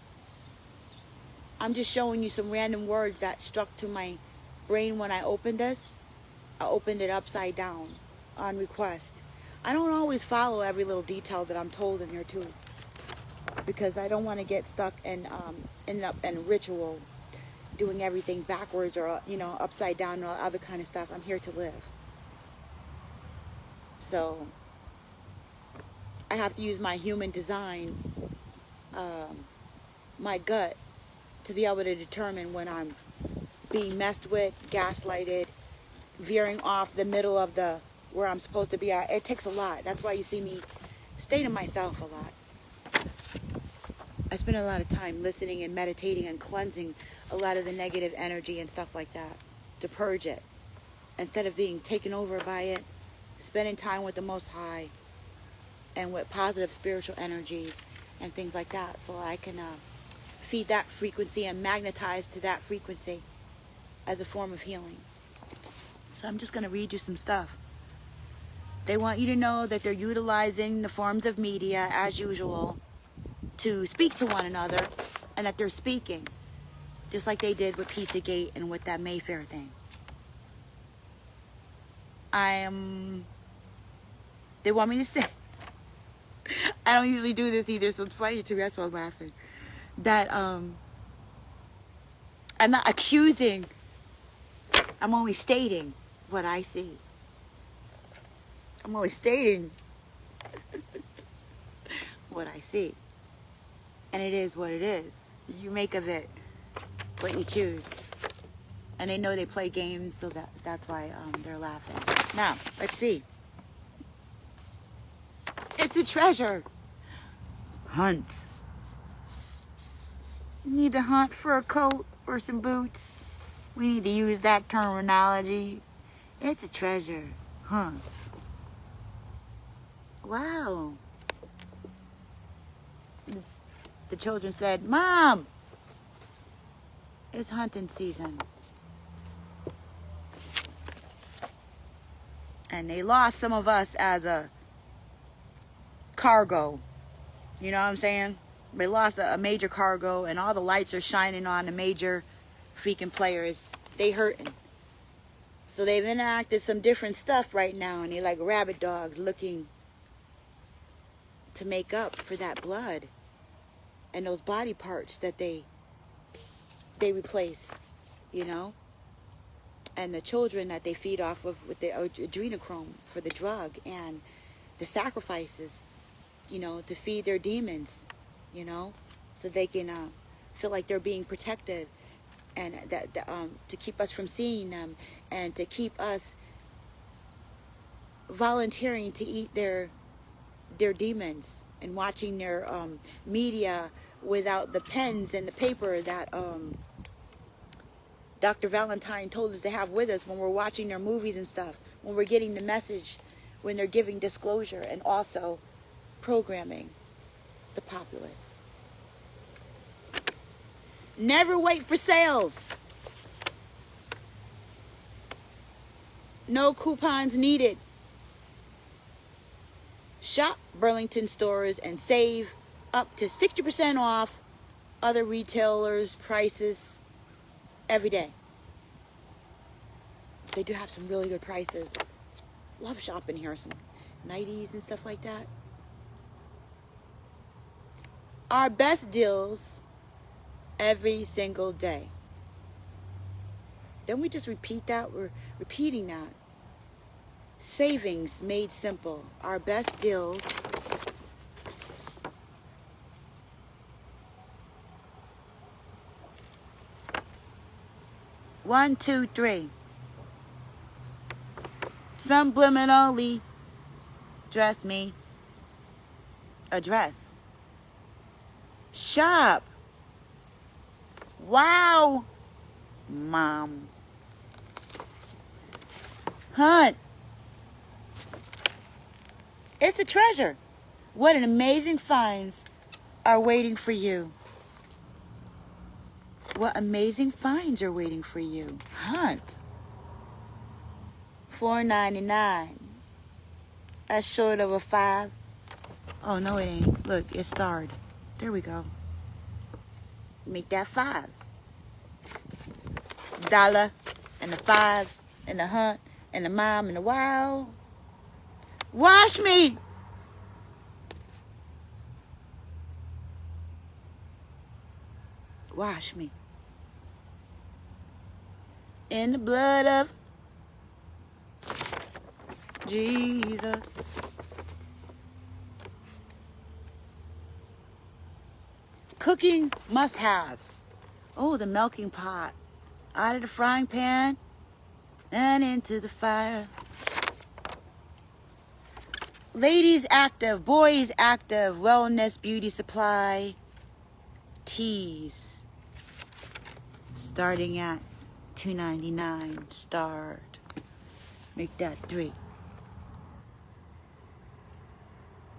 I'm just showing you some random words that struck to my brain when I opened this. I opened it upside down on request. I don't always follow every little detail that I'm told in here too, because I don't want to get stuck and end up in ritual, doing everything backwards or, you know, upside down and all other kind of stuff. I'm here to live. So I have to use my human design, my gut, to be able to determine when I'm being messed with, gaslighted, veering off the middle of the where I'm supposed to be at. It takes a lot. That's why you see me stay to myself a lot. I spend a lot of time listening and meditating and cleansing a lot of the negative energy and stuff like that, to purge it, instead of being taken over by it. Spending time with the Most High and with positive spiritual energies and things like that, so I can feed that frequency and magnetize to that frequency as a form of healing. So I'm just going to read you some stuff. They want you to know that they're utilizing the forms of media as usual to speak to one another, and that they're speaking. Just like they did with Pizzagate and with that Mayfair thing. They want me to say, I don't usually do this either, so it's funny to me, that's why I'm laughing. That I'm not accusing, I'm only stating what I see. I'm only stating what I see. And it is what it is. You make of it what you choose. And they know they play games, so that's why they're laughing. Now, let's see. It's a treasure. Hunt. You need to hunt for a coat or some boots. We need to use that terminology. It's a treasure. Hunt. Wow. The children said, Mom, it's hunting season. And they lost some of us as a cargo. You know what I'm saying? They lost a major cargo, and all the lights are shining on the major freaking players. They hurting. So they've enacted some different stuff right now, and they're like rabid dogs looking to make up for that blood and those body parts that they replace, you know? And the children that they feed off of with the adrenochrome for the drug, and the sacrifices, you know, to feed their demons, you know, so they can feel like they're being protected, and to keep us from seeing them, and to keep us volunteering to eat their demons, and watching their media without the pens and the paper that Dr. Valentine told us to have with us when we're watching their movies and stuff, when we're getting the message, when they're giving disclosure, and also programming the populace. Never wait for sales. No coupons needed. Shop Burlington stores and save up to 60% off other retailers' prices every day. They do have some really good prices. Love shopping here, some 90s and stuff like that. Our best deals every single day. Don't we just repeat that? We're repeating that. Savings made simple. Our best deals. One, two, three. Subliminally dress me. Address. Shop. Wow. Mom. Hunt. It's a treasure. What an amazing finds are waiting for you. What amazing finds are waiting for you. Hunt. $4.99. That's short of a $5. Oh, no, it ain't. Look, it's starred. There we go. Make that $5. $1 and the $5 and the hunt and the mom and the wow. Wash me. Wash me. In the blood of Jesus. Cooking must-haves. Oh, the milking pot. Out of the frying pan and into the fire. Ladies active, boys active, wellness, beauty supply, teas. Starting at $2.99. Start. Make that $3.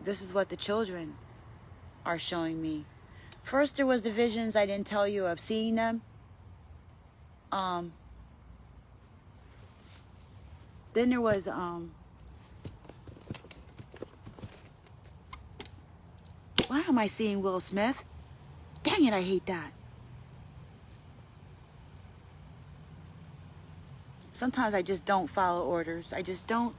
This is what the children are showing me. First there was the visions I didn't tell you of seeing them. Then there was why am I seeing Will Smith? Dang it, I hate that. Sometimes I just don't follow orders. I just don't,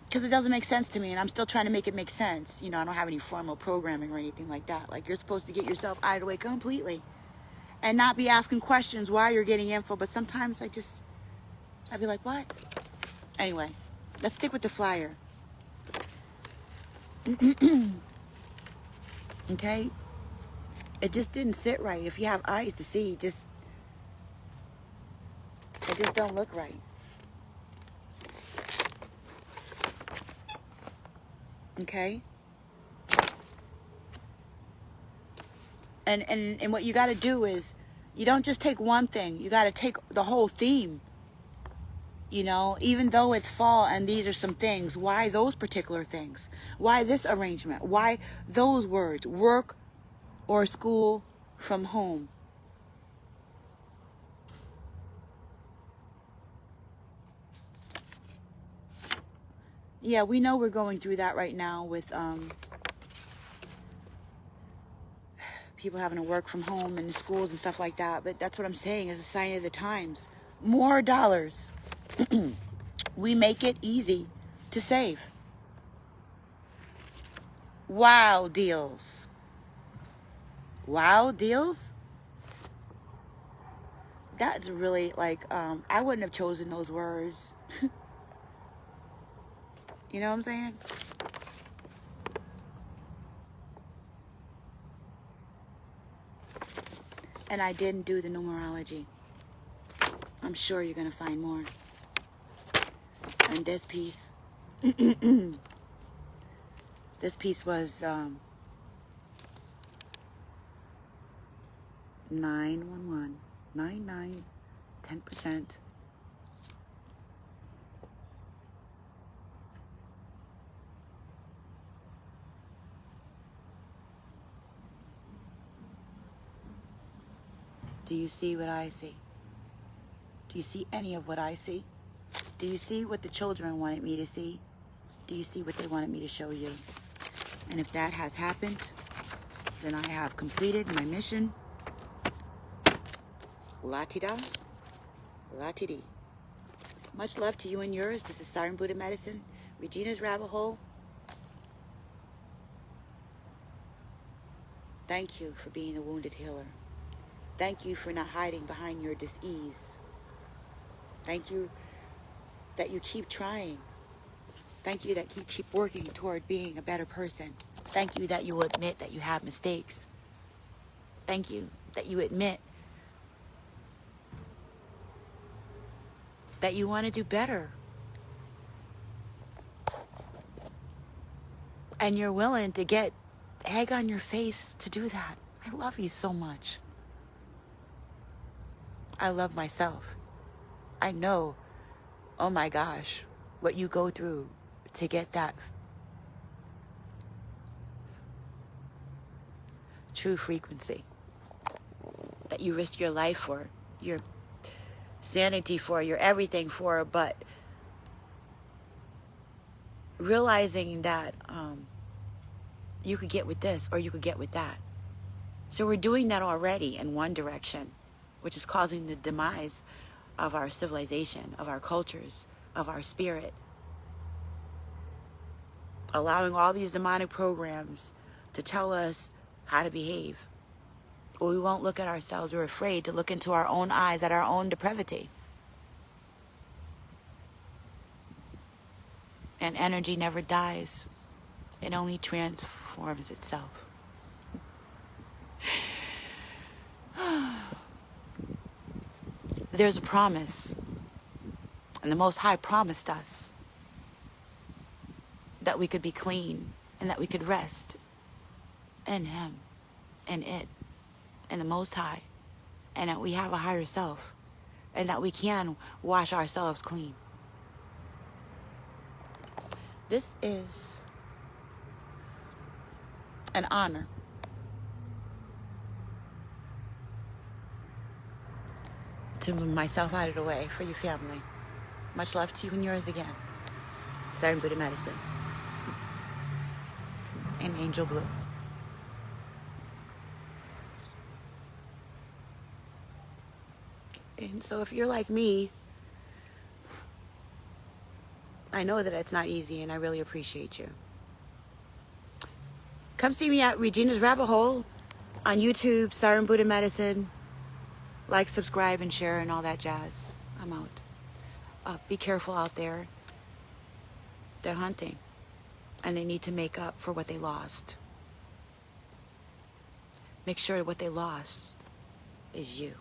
because it doesn't make sense to me, and I'm still trying to make it make sense. You know, I don't have any formal programming or anything like that. Like, you're supposed to get yourself out of the way completely and not be asking questions while you're getting info. But sometimes I'd be like, what? Anyway, let's stick with the flyer. Okay? It just didn't sit right. If you have eyes to see, it just don't look right. Okay? And what you got to do is, you don't just take one thing. You got to take the whole theme. You know, even though it's fall and these are some things, why those particular things? Why this arrangement? Why those words? Work or school from home? Yeah, we know we're going through that right now with people having to work from home and schools and stuff like that. But that's what I'm saying is a sign of the times. More dollars. We make it easy to save. Wow deals. Wow deals? That's really like, I wouldn't have chosen those words. You know what I'm saying? And I didn't do the numerology. I'm sure you're going to find more. And this piece, this piece was 911, 99, 10%. Do you see what I see? Do you see any of what I see? Do you see what the children wanted me to see? Do you see what they wanted me to show you? And if that has happened, then I have completed my mission. La-ti-da, la-ti-di. Much love to you and yours. This is Siren Buddha Medicine, Regina's Rabbit Hole. Thank you for being a wounded healer. Thank you for not hiding behind your dis-ease. Thank you that you keep trying. Thank you that you keep working toward being a better person. Thank you that you admit that you have mistakes. Thank you that you admit that you want to do better. And you're willing to get egg on your face to do that. I love you so much. I love myself. I know, oh my gosh, what you go through to get that true frequency that you risk your life for, your sanity for, your everything for, but realizing that you could get with this or you could get with that. So we're doing that already in one direction, which is causing the demise of our civilization, of our cultures, of our spirit. Allowing all these demonic programs to tell us how to behave. Or we won't look at ourselves. We're afraid to look into our own eyes at our own depravity. And energy never dies. It only transforms itself. There's a promise. And the Most High promised us that we could be clean and that we could rest in Him and it and the Most High, and that we have a higher self and that we can wash ourselves clean. This is an honor. To move myself out of the way for your family. Much love to you and yours again. Siren Buddha Medicine. And Angel Blue. And so if you're like me, I know that it's not easy, and I really appreciate you. Come see me at Regina's Rabbit Hole on YouTube, Siren Buddha Medicine. Like, subscribe, and share, and all that jazz. I'm out. Be careful out there. They're hunting, and they need to make up for what they lost. Make sure what they lost is you.